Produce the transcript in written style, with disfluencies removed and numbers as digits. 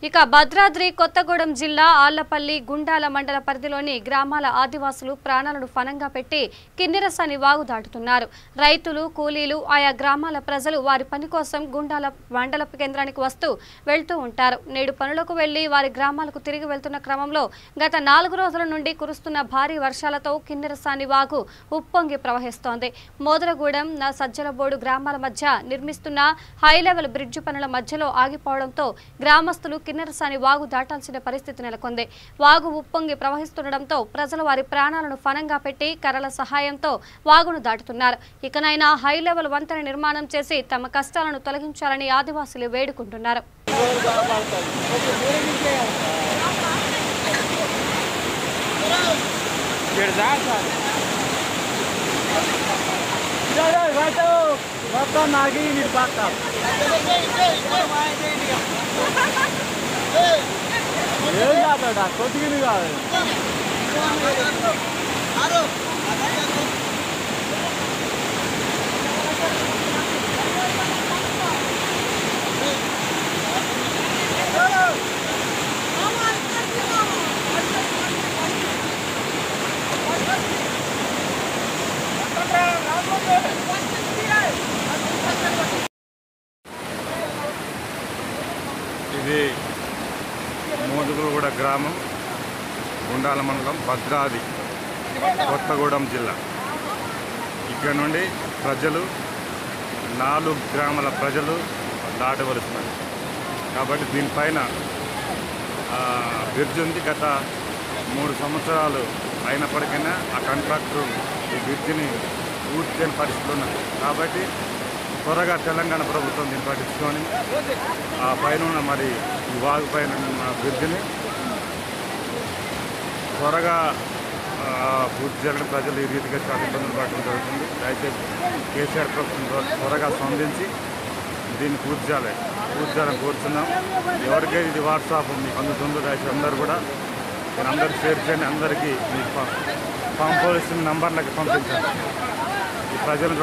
ఇక భద్రాద్రి కొత్తగూడెం జిల్లా ఆళ్లపల్లి గుండాల మండల పరిధిలోని గ్రామాల ఆదివాసులు ప్రాణాలను ఫనంగా పెట్టి కిన్నెరసాని వాగు దాటుతున్నారు. రైతులు, కూలీలు, ఆయా గ్రామాల ప్రజలు వారి పని కోసం గుండాల మండల కేంద్రానికి వస్తూ వెళ్తూ ఉంటారు. నేడు పనులకు వెళ్లి వారి గ్రామాలకు తిరిగి వెళ్తున్న క్రమంలో గత 4 రోజుల నుండి కురుస్తున్న భారీ వర్షాలతో కిన్నెరసాని వాగు ఉప్పొంగి ప్రవహిస్తోంది. మోదరగూడెం, సజ్జలబోడు గ్రామాల మధ్య నిర్మిస్తున్న హైలెవెల్ బ్రిడ్జి పనుల మధ్యలో ఆగిపోవడంతో గ్రామస్తులు కిన్నెరసాని వాగు దాటాల్సిన పరిస్థితి నెలకొంది. వాగు ఉప్పొంగి ప్రవహిస్తుండటంతో ప్రజలు వారి ప్రాణాలను ఫనంగా పెట్టి కర్రల సహాయంతో వాగును దాటుతున్నారు. ఇకనైనా హై లెవెల్ వంతెన నిర్మాణం చేసి తమ కష్టాలను తొలగించాలని ఆదివాసులు వేడుకుంటున్నారు. ఇది మోదుగులగూడ గ్రామం, గుండాల మండలం, భద్రాద్రి కొత్తగూడెం జిల్లా. ఇక్కడ నుండి ప్రజలు 4 గ్రామాల ప్రజలు దాటవలుస్తున్నారు. కాబట్టి దీనిపైన బ్రిడ్జ్ ఉంది. గత 3 సంవత్సరాలు అయినప్పటికైనా ఆ కాంట్రాక్టర్ ఈ బ్రిడ్జిని పూర్తి చేయని పరిస్థితులు ఉన్నాయి. కాబట్టి త్వరగా తెలంగాణ ప్రభుత్వం దీన్ని పట్టించుకొని ఆ పైన మరి ఈ వాగు పైన బ్రిడ్జిని త్వరగా పూర్తి చేయాలని ప్రజలు ఈ రీతిగా చాలా ఇబ్బందులు పడడం జరుగుతుంది. దయచేసి కేసీఆర్ ప్రభుత్వం త్వరగా స్పందించి దీన్ని పూర్తి చేయాలని కోరుతున్నాం. ఎవరికైతే ఇది వాట్సాప్ మీకు అందుతుందో దయచేసి అందరూ కూడా నేను అందరూ షేర్ చేయండి. అందరికీ మీకు పంపవలసిన నంబర్లకి పంపించండి. ఈ ప్రజలు